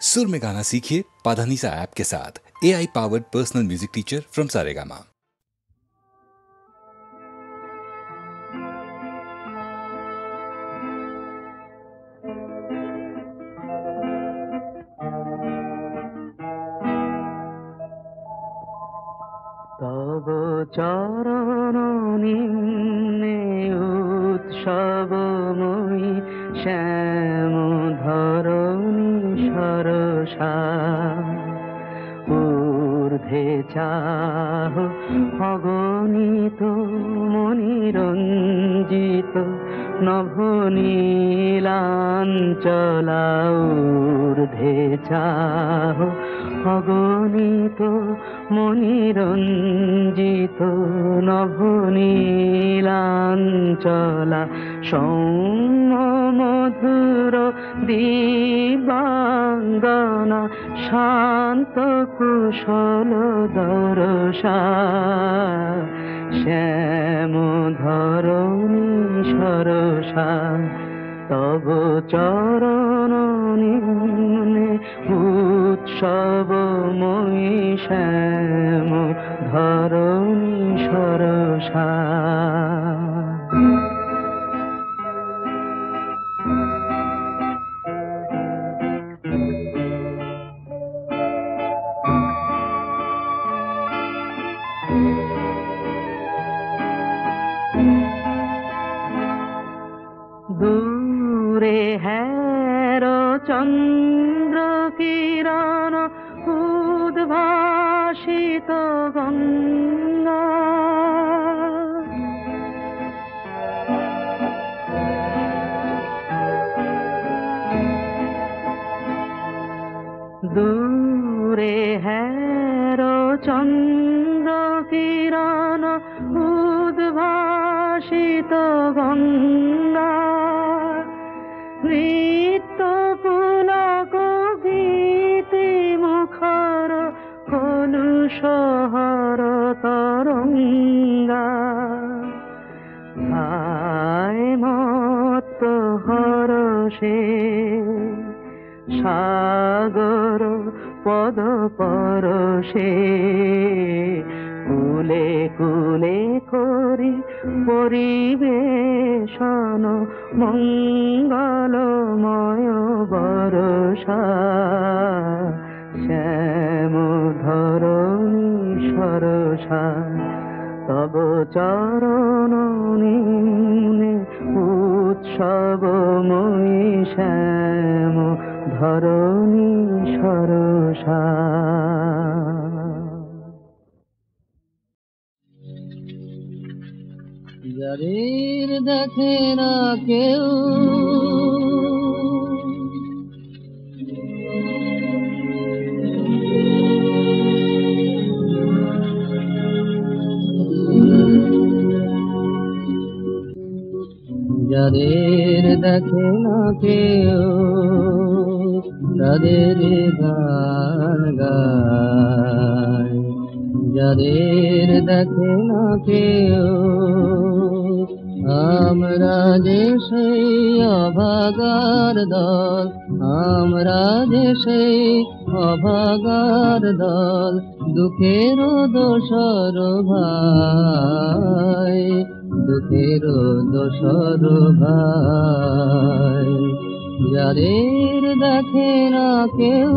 सुर में गाना सीखिए पाधानीसा ऐप के साथ। AI powered personal music teacher from Saregama. তব চরণ নিম্নে উৎসবময়ী শ্যাম ধরণী সরসা ঊর্ধ্বে চাহ অগণিত মণিরঞ্জিত নভনীলাঞ্চলা ঊর্ধ্বে চাহ অগণিত মণিরঞ্জিত নভনীলাঞ্চলা সৌম্য মধুর দিবাঙ্গনা শান্ত কুশল দরসা শ্যাম ধরণী সরসা তব চরণ নিম্নে উৎসবময়ী শ্যাম ধরণী সরসা। দূরে হের চন্দ্র কিরণ উদ্ভাসিত গঙ্গা দূরে হের চন্দ্র কিরণ উদ্ভাসিত গঙ্গা নৃত্য পুলক গীতি মুখর কলুষহর তরঙ্গা হায় মত্ত হরষে সাগর পদ পরশে কুলে কুলে করি পরিবেশন মঙ্গলময় বরষা শ্যাম ধরণী সরসা তব চরণ নিম্নে উৎসবময়ী শ্যাম ধরণী সরসা। যাদের দেখে না কেউ যাদের দেখে না কেউ তাদের গান গায় যাদের দেখে না কেউ আমরা যে সেই অভাগার দল আমরা যে সেই অভাগার দল দুঃখের দোসর ভাই দুঃখের দোসর ভাই যাদের দেখে না কেউ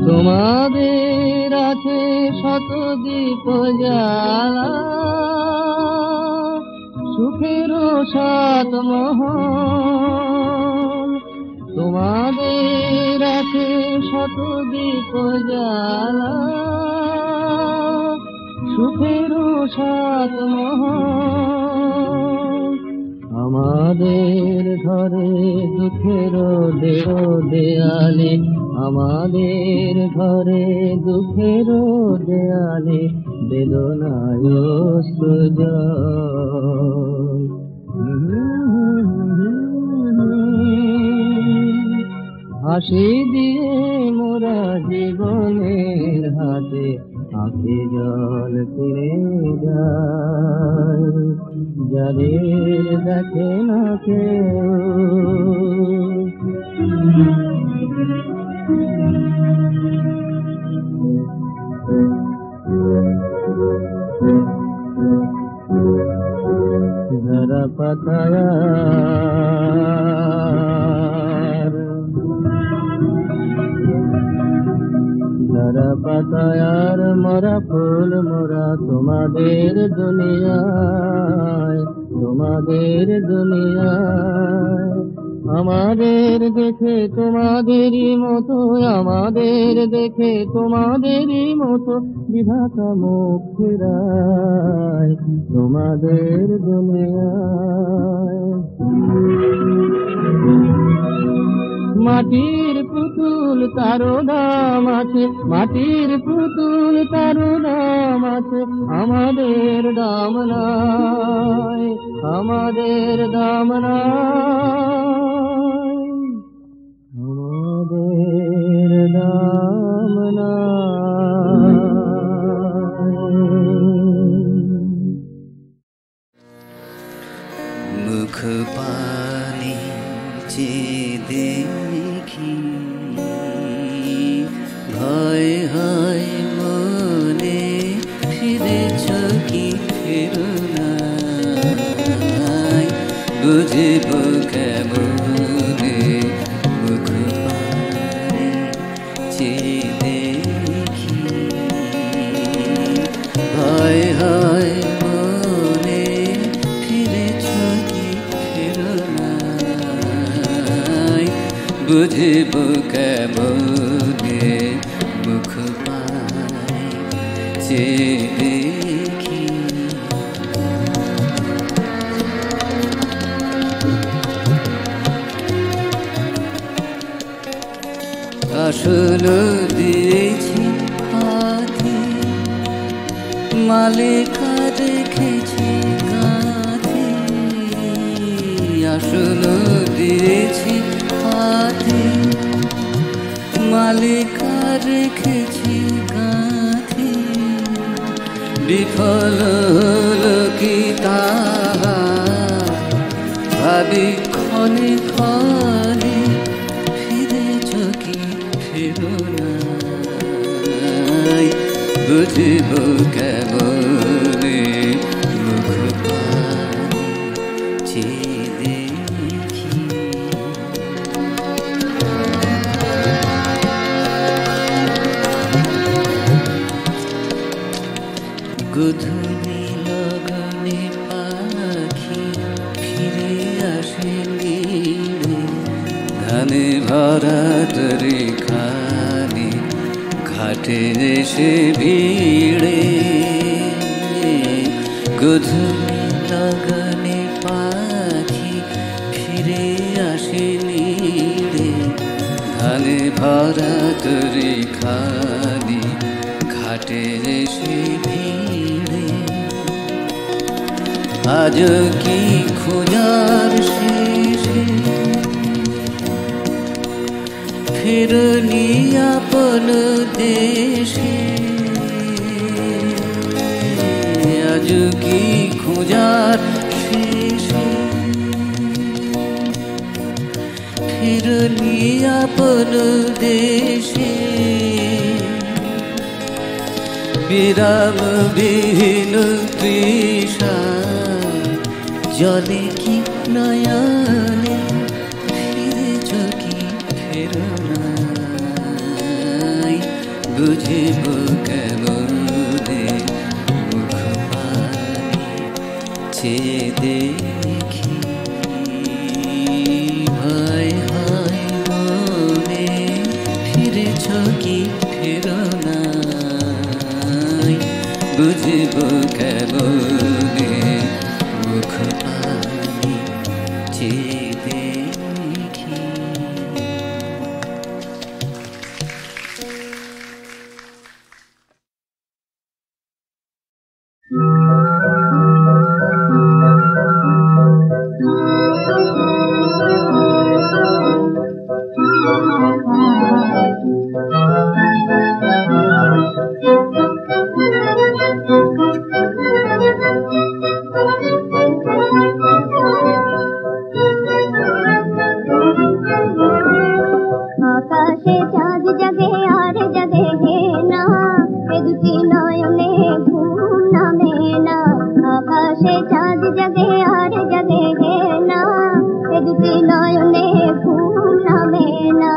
তোমাদের আছে শত দীপ জ্বালা সুখের সাত মহল তোমাদের আছে শত দীপ জ্বালা সুখের সাত মহল আমাদের ঘরে দুঃখের দেয়ালে আমাদের ঘরে দুঃখের দেয়ালে বেদনায় সুজল হাসি দিয়ে মোরা জীবনের হাতে আঁখি জল ফিরে যায় যাদের দেখে না কেউ পাতায়ার মরা ফুল মোরা তোমাদের দুনিয়ায়, তোমাদের দুনিয়ায়। আমাদের দেখে তোমাদেরই মতো, আমাদের দেখে তোমাদেরই মতো বিধাতা মুখ ফেরায় তোমাদের দুনিয়ায়। মাটির পুতুল তারও দাম আছে, মাটির পুতুল তারও দাম আছে, আমাদের দাম নাই, আমাদের দাম নাই, আমাদের দাম নাই। মুখ পানে চেয়ে দেখি, ভয় হয় মনে, ফিরেছ কি ফেরো না, বুঝব কেমনে। মুখ পানে চেয়ে দেখি, ভয় হয় মনে, ফিরেছ কি ফেরো না, বুঝব কেমনে। মুখ পানে চেয়ে দেখি, আসল দিয়েছি হাতে, মালিকা রেখেছি কাঁধে, আসল দিয়েছি হাতে, মালিকা রেখেছি কাঁধে, বিফল হলো কি তা ভাবি ক্ষণে ক্ষণে, ফিরেছ কি ফেরো না, বুঝব কেমনে। মুখ পানে চেয়ে দেখি, গধূলি লগনে পাখি ফিরে আসেনি, ধানে ভরা তরি খানি ঘাটে এসে ভিড়ে, গধূলি লগনে পাখি ফিরে আসেনি, ধানে ভরা তরি খানি ঘাটে এসে ভিড়ে। আজ কি খোঁজার শেষে ফিরনি আপন দেশে, আজ কি খোঁজার শেষে ফিরনি আপন দেশে, বিরাম বিহীন তৃষা জলে কি নয়নে, ফিরেছ কি ফেরো না, বুঝব কেমনে। মুখ পানে চেয়ে দেখি, ভয় হয় মনে, ফিরেছ কি ফেরো না, বুঝব কেমনে। মুখ পানে চেয়ে দেখি, আকাশে চাঁদ জাগে আর জাগে হে না, এ দুটি নয়নে ঘুম নামে না। আকাশে চাঁদ জাগে আর জাগে হে না, এ দুটি নয়নে ঘুম নামে না।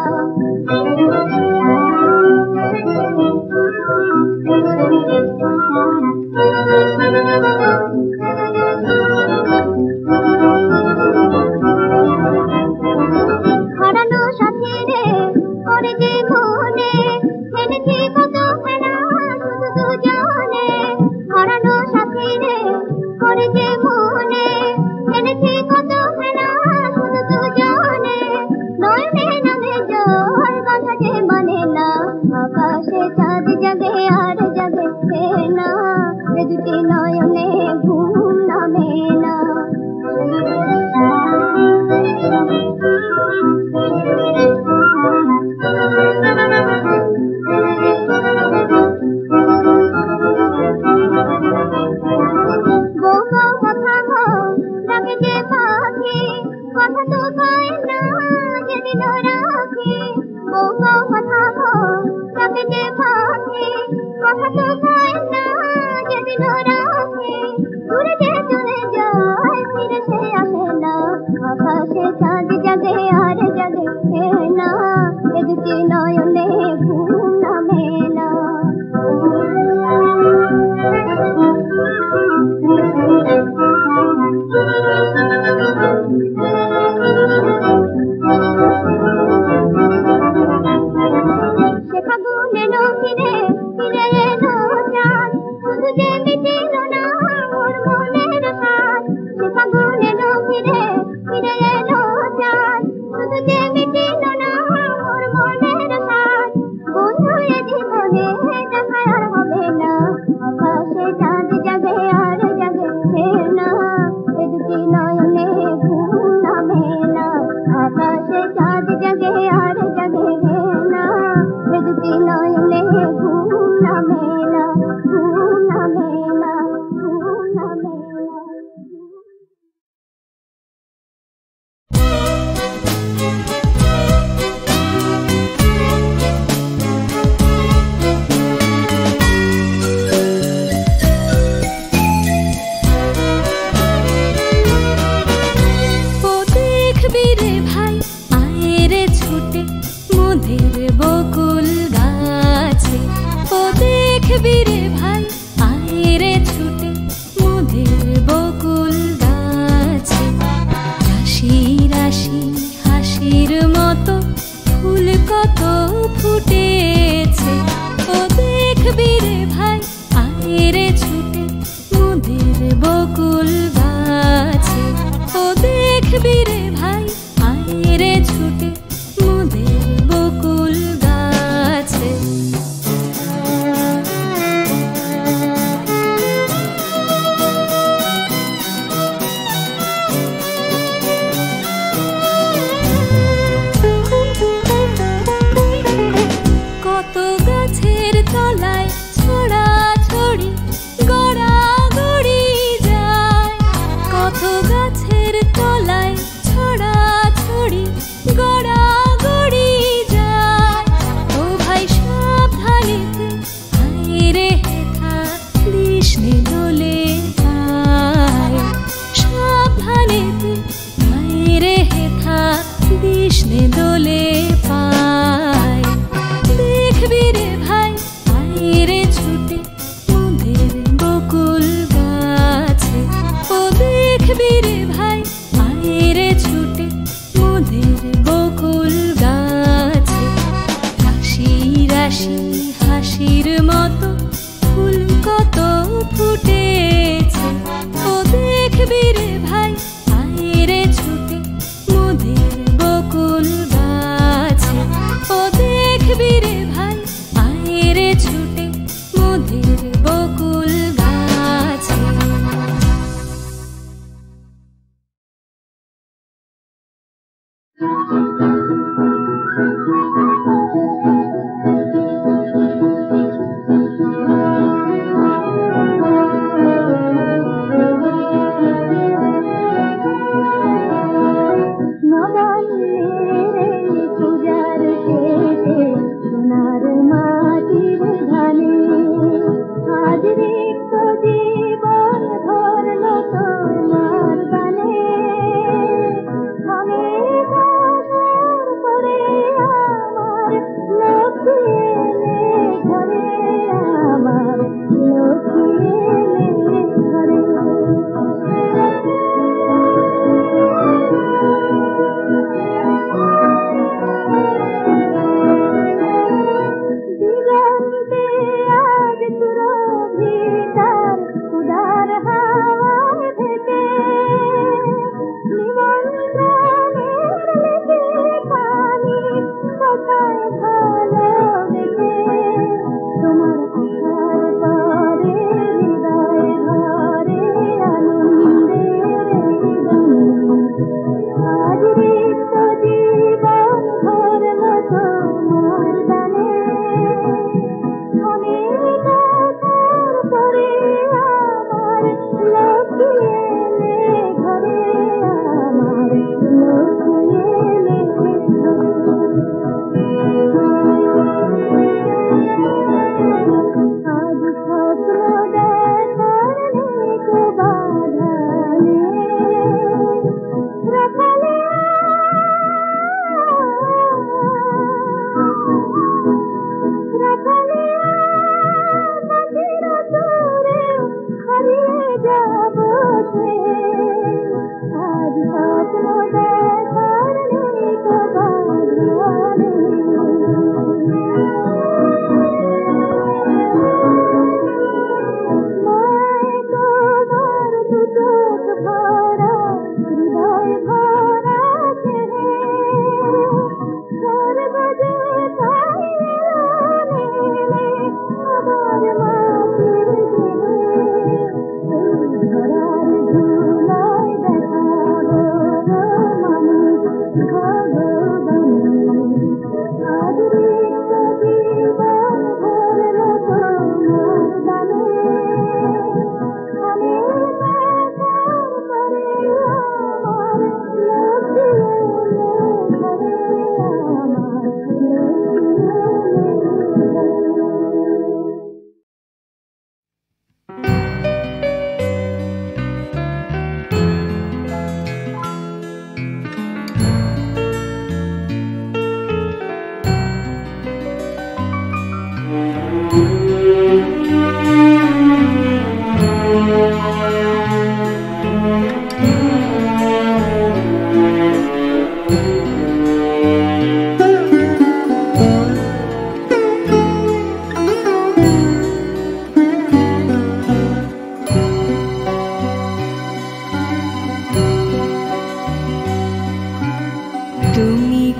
পায় না যেদিন রাখে বউ কথা তাকে যে ভাবে কথা তো পায় না যেদিন রাখে দূরে যে চলে যায় ফিরে সে আসে না আকাশে চাঁদ জাগে আর জাগে না এ দুটি নয়নে ঘুম নামে না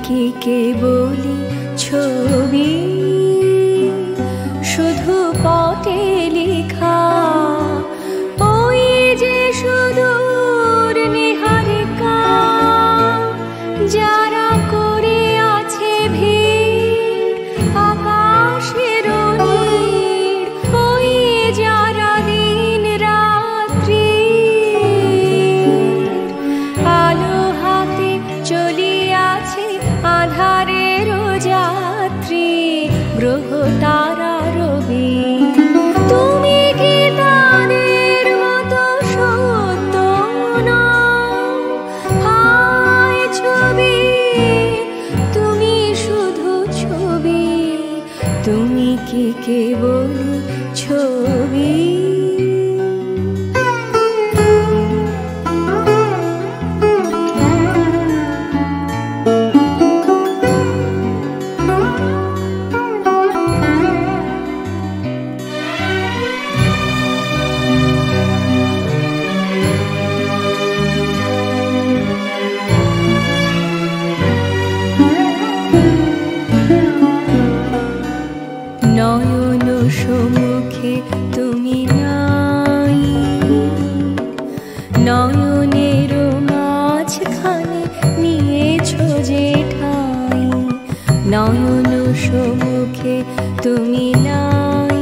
কি কেবলই ছবি, শুধু পটে লেখা ওই যে সুদূর নিহারিকা, যারা করে আছে ভিড় আকাশের নীড়, ওই যারা দিন রাত্রি আলো হাতে চলিয়াছে আধারের যাত্রী, গ্রহ তারা রবি। তুমি কি তাদের মতো সত্য নও? হায় ছবি, তুমি শুধু ছবি, তুমি কি কেবল ছবি? নয়ন সম্মুখে তুমি নাই, নয়নের মাঝখানে নিয়েছো যে ঠাই, নয়ন সম্মুখে তুমি নাই,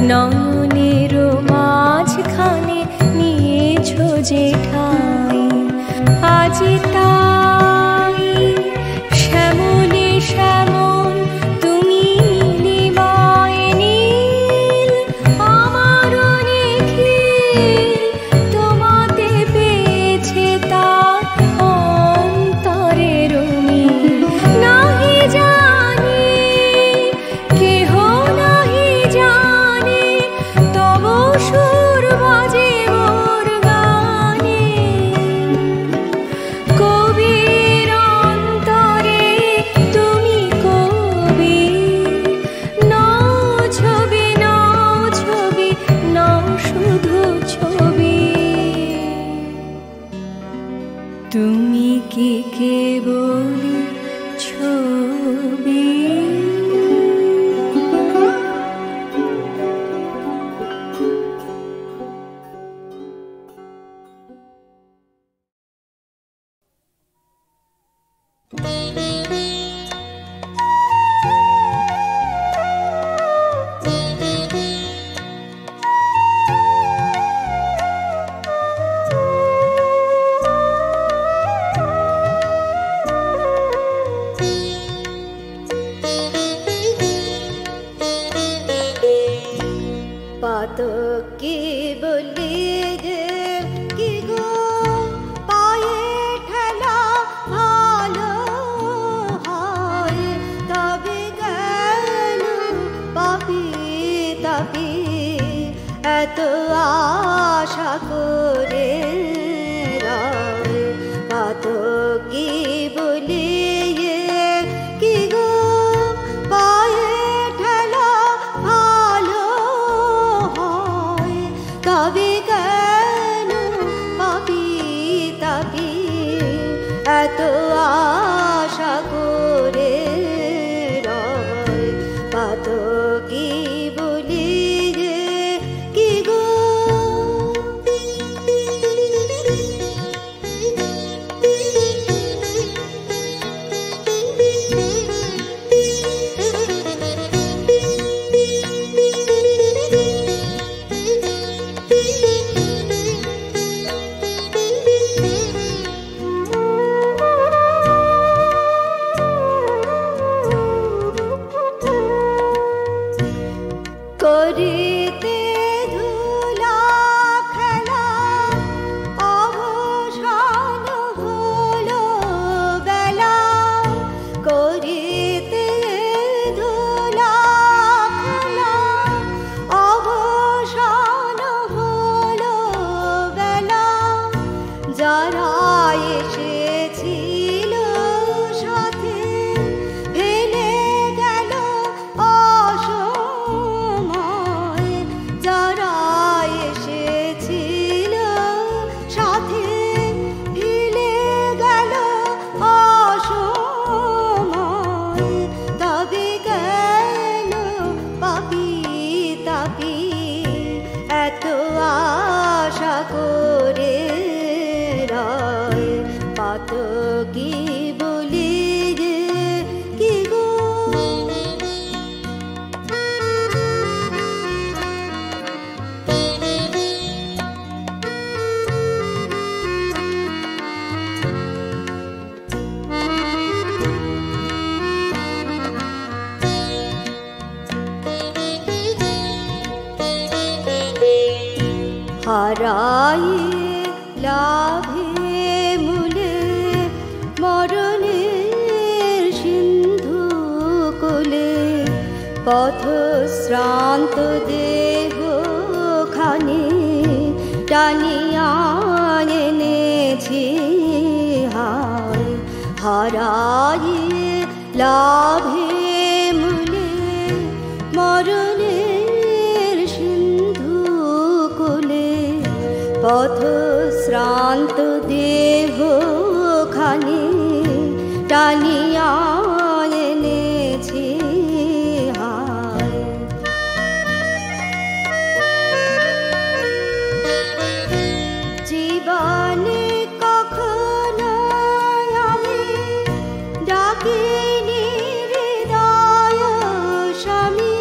নয়নের মাঝখানে নিয়েছো যে ঠাই, আজি তাই শ্যামলে শ্যামল তুমি নীলিমায় নীল, আমারও নিখিল তোমাতে পেয়েছে তার অন্তরের মিল। নাহি জানি কেহ নাহি জানে, তব সুর বাজে মোর গানে, কবির অন্তরে তুমি কবি, নও ছবি নও ছবি, নও শুধু ছবি, তুমি কি কেবল ছবি? পাতকি বলিয়ে যে কি গো পায়ে ঠেলা ভালো হয়, তবে গেল পাপি তাপি এত আশা করে রয়। পাতকি বলিয়ে কি গো পায়ে ঠেলা ভালো হয়, তবে কেন পাপি তাপি এত আশা করে রয়। পাতকি বলিয়ে কি গো কি বলি রে কি গো হারায়ে লাভে মূলে মরণের সিন্ধু কোলে পথ শ্রান্ত দেহ খানি টানিয়া এনেছি হায় হারায়ে লাভে মূলে মরণের সিন্ধু কোলে পথ শ্রান্ত দেহ খানি টানিয়া এনেছি হায় জীবনে কখনো আমি ডাকিনি হৃদয় স্বামী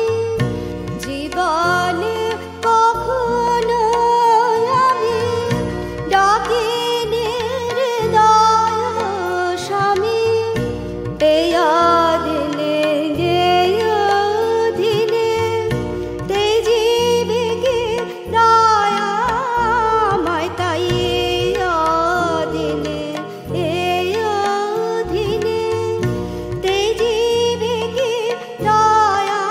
জীবনে কখনো আমি ডাকিনি হৃদয় স্বামী এই দিনে দিনে তেজিবে কি দয়া মাই তাই দিনে দিনে তেজিবে কি দয়া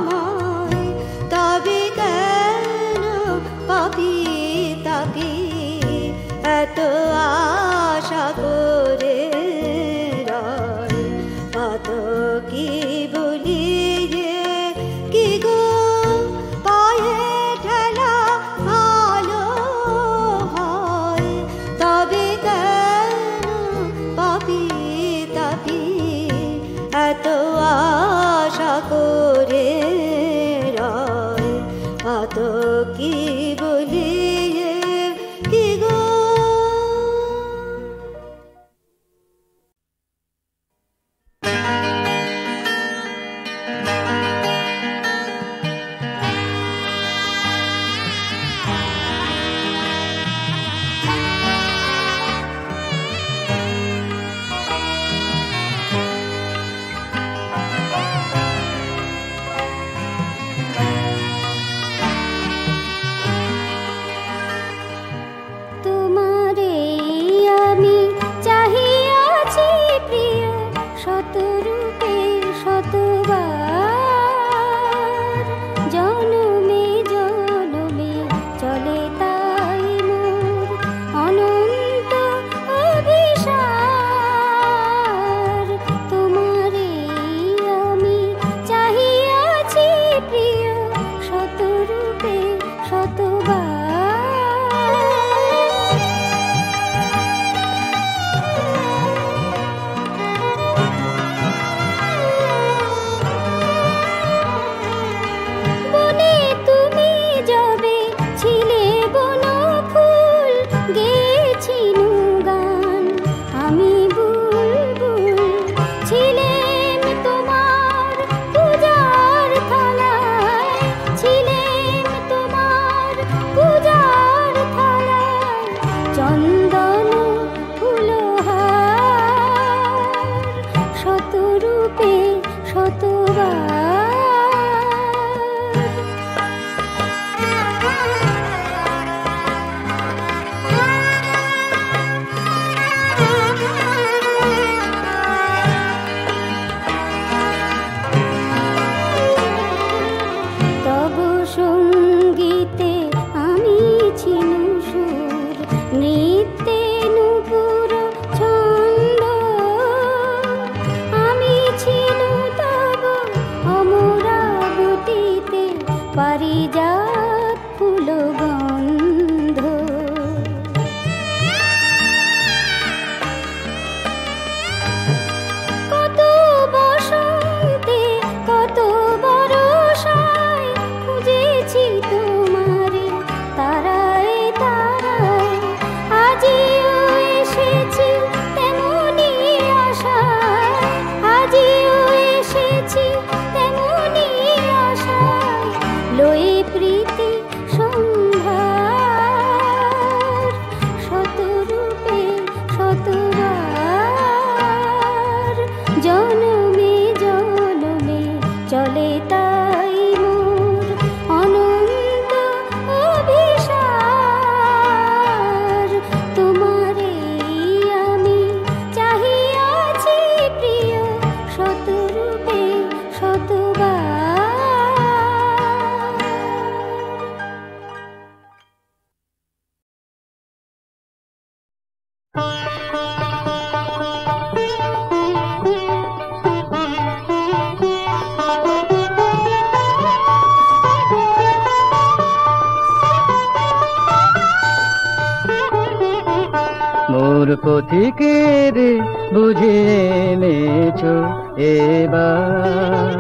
মাই তবে কেন পাপি তাপি এত আশা করে রয় কত কি বলি রে কি গো পায়ে ঠেলা ভালো হয় তবে কেন পাপি তাপি এত আশা করে রয় কত কি বলি রে কি গো পথিকের বুঝিয়ে এনেছো এবার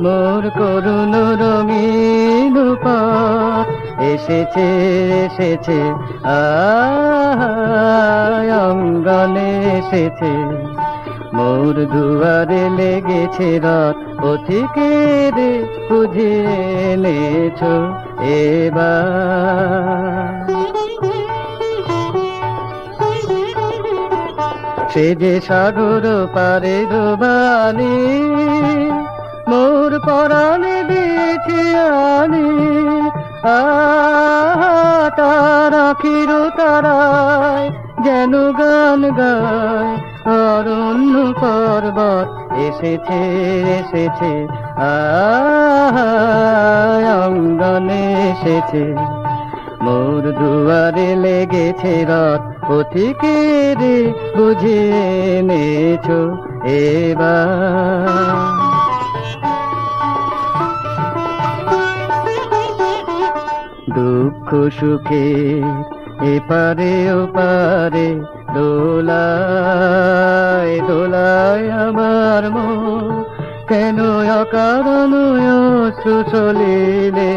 মোর করুণ রঙিন পথ এসেছে এসেছে অঙ্গনে এসেছে মোর দুয়ারে লেগেছে রাত পথিকের বুঝিয়ে এনেছো এবার সে যে সাগর পারে ডোবানি মোর পরাণে দিয়েছি আনি তার আখির তারায় যেন গান গায় অরণ্য পর্বত এসেছে এসেছে অঙ্গনে এসেছে মোর দুয়ারে লেগেছে রাত পথিকের বুঝিয়ে এনেছো এবার দুঃখ সুখে এপারে ওপারে দোলায় দোলায় আমার মন কেন অকারণ সুচলিলে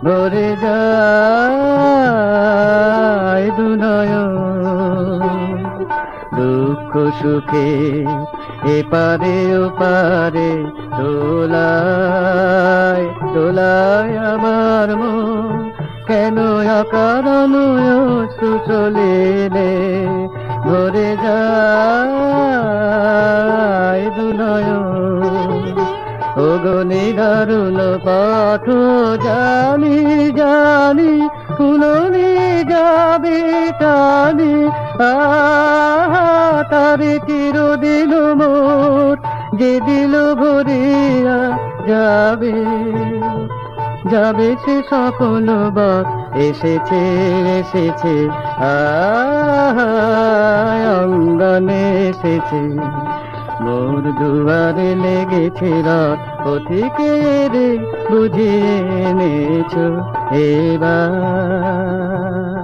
ভরে যায় দুনয়ন দুঃখ সুখে এপারে ওপারে দোলায় দোলায় আমার মন কেন অকারণ সুচলিলে ভরে যায় দুনয়ন ওগনি দারুণ পাঠ জানি জানি শুননি যাবে টানি তারে চিরদিন মোর যে দিল ভরিয়া যাবে যাবে সে সকল বার এসেছে এসেছে অঙ্গনে এসেছে মোর দুয়ারে লেগেছে রাত পথিকের বুঝিয়ে এনেছো এবার